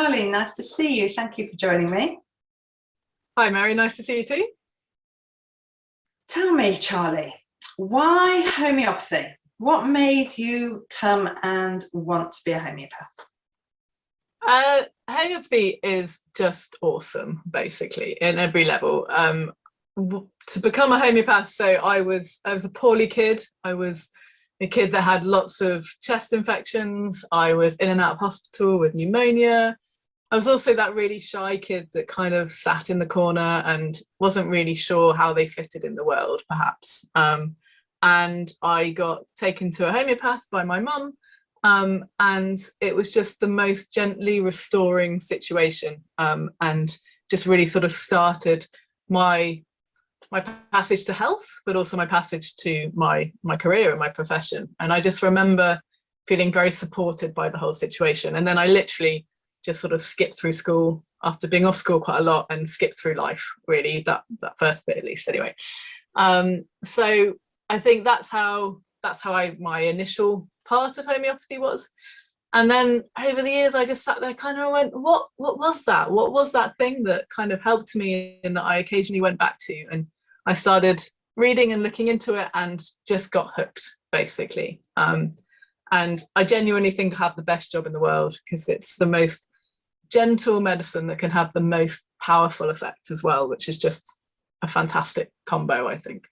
Charlie, nice to see you. Thank you for joining me. Hi Mary, nice to see you too. Tell me, Charlie, why homeopathy? What made you come and want to be a homeopath? Homeopathy is just awesome, basically, in every level. To become a homeopath, so I was a poorly kid. I was a kid that had lots of chest infections. I was in and out of hospital with pneumonia. I was also that really shy kid that kind of sat in the corner and wasn't really sure how they fitted in the world, perhaps. And I got taken to a homeopath by my mum, and it was just the most gently restoring situation, and just really sort of started my passage to health, but also my passage to my career and my profession. And I just remember feeling very supported by the whole situation. And then I literally just sort of skipped through school after being off school quite a lot, and skipped through life, really, that first bit at least anyway. So I think that's how my initial part of homeopathy was. And then over the years I just sat there kind of went, what was that? What was that thing that kind of helped me and that I occasionally went back to? And I started reading and looking into it and just got hooked, basically. And I genuinely think I have the best job in the world, because it's the most gentle medicine that can have the most powerful effect as well, which is just a fantastic combo, I think.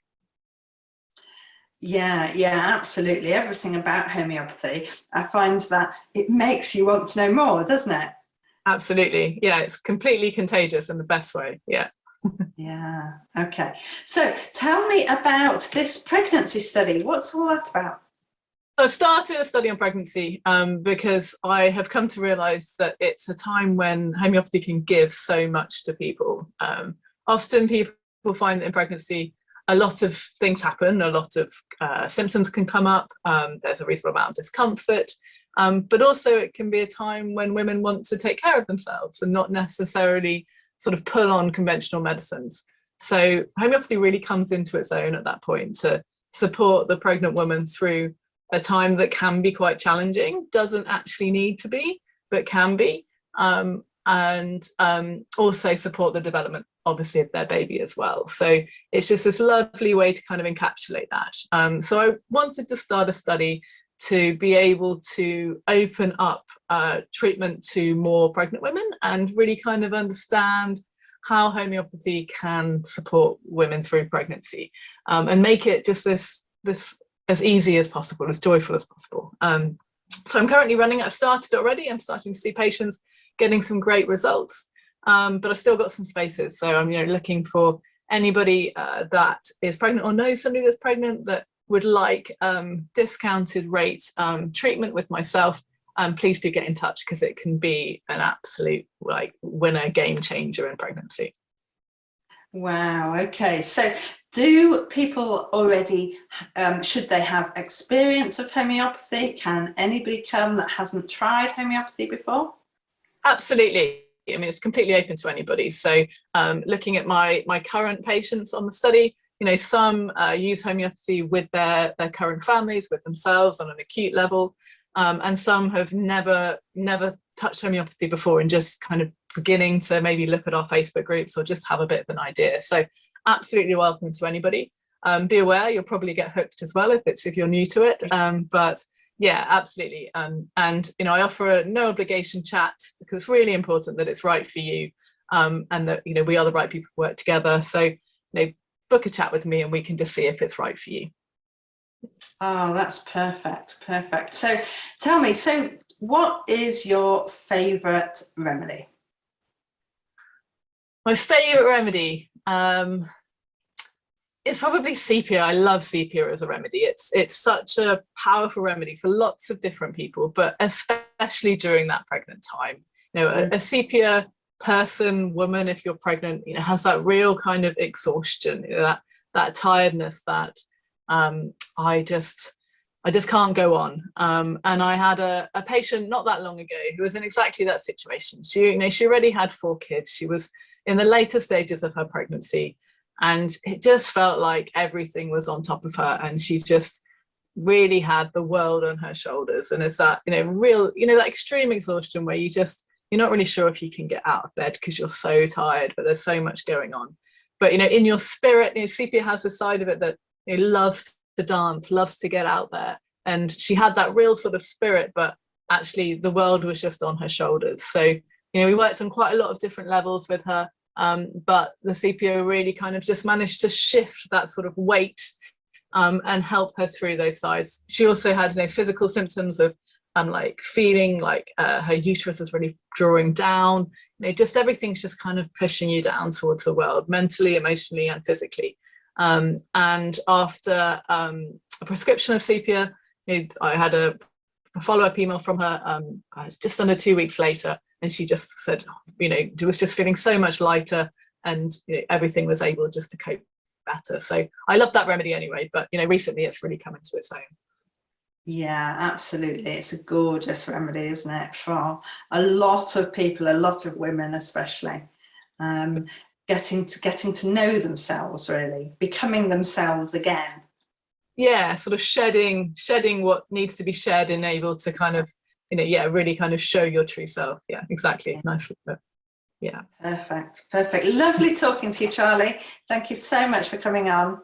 Yeah, absolutely. Everything about homeopathy, I find that it makes you want to know more, doesn't it? Absolutely. Yeah, it's completely contagious in the best way. Yeah. Yeah. Okay. So tell me about this pregnancy study. What's all that about? So I've started a study on pregnancy because I have come to realise that it's a time when homeopathy can give so much to people. Often people find that in pregnancy, a lot of things happen, a lot of symptoms can come up, there's a reasonable amount of discomfort, but also it can be a time when women want to take care of themselves and not necessarily sort of pull on conventional medicines. So homeopathy really comes into its own at that point to support the pregnant woman through a time that can be quite challenging, doesn't actually need to be, but can be, and also support the development, obviously, of their baby as well. So it's just this lovely way to kind of encapsulate that. So I wanted to start a study to be able to open up treatment to more pregnant women and really kind of understand how homeopathy can support women through pregnancy, and make it just this as easy as possible, as joyful as possible. So I'm currently running it. I've started already. I'm starting to see patients getting some great results, but I've still got some spaces. So I'm looking for anybody that is pregnant or knows somebody that's pregnant that would like discounted rate treatment with myself. Please do get in touch, because it can be an absolute winner, game changer in pregnancy. Wow. Okay. So do people already, should they have experience of homeopathy? Can anybody come that hasn't tried homeopathy before? Absolutely. I mean, it's completely open to anybody. So looking at my current patients on the study, some use homeopathy with their current families, with themselves on an acute level, and some have never touched homeopathy before and just kind of beginning to maybe look at our Facebook groups or just have a bit of an idea. So absolutely welcome to anybody. Be aware, you'll probably get hooked as well if you're new to it. But yeah, absolutely. And I offer a no obligation chat, because it's really important that it's right for you, and that we are the right people to work together. So book a chat with me and we can just see if it's right for you. Oh, that's perfect. So tell me, so what is your favorite remedy? My favorite remedy is probably sepia. I love sepia as a remedy. It's such a powerful remedy for lots of different people, but especially during that pregnant time. A sepia woman, if you're pregnant, has that real kind of exhaustion, that tiredness that I just can't go on. And I had a patient not that long ago who was in exactly that situation. She already had 4 kids. She was in the later stages of her pregnancy, and it just felt like everything was on top of her, and she just really had the world on her shoulders. And it's that real that extreme exhaustion where you just you're not really sure if you can get out of bed because you're so tired, but there's so much going on. But, you know, in your spirit, you know, sepia has this side of it that, you know, loves to dance, loves to get out there. And she had that real sort of spirit, but actually the world was just on her shoulders. So, you know, we worked on quite a lot of different levels with her, but the sepia really kind of just managed to shift that sort of weight and help her through those sides. She also had, you know, physical symptoms of like feeling like her uterus is really drawing down. You know, just everything's just kind of pushing you down towards the world, mentally, emotionally, and physically. And after a prescription of sepia, you know, I had a follow-up email from her just under 2 weeks later, and she just said, you know, was just feeling so much lighter, and you know, everything was able just to cope better. So I love that remedy anyway, but you know, recently it's really come into its own. Yeah, absolutely. It's a gorgeous remedy, isn't it, for a lot of people, a lot of women especially, getting to know themselves, really, becoming themselves again. Yeah, sort of shedding what needs to be shed and able to kind of, you know, yeah, really kind of show your true self. Yeah, exactly. Nicely put. Yeah. Perfect. Lovely talking to you, Charlie. Thank you so much for coming on.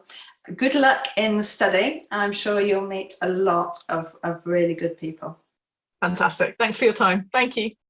Good luck in the study. I'm sure you'll meet a lot of really good people. Fantastic. Thanks for your time. Thank you.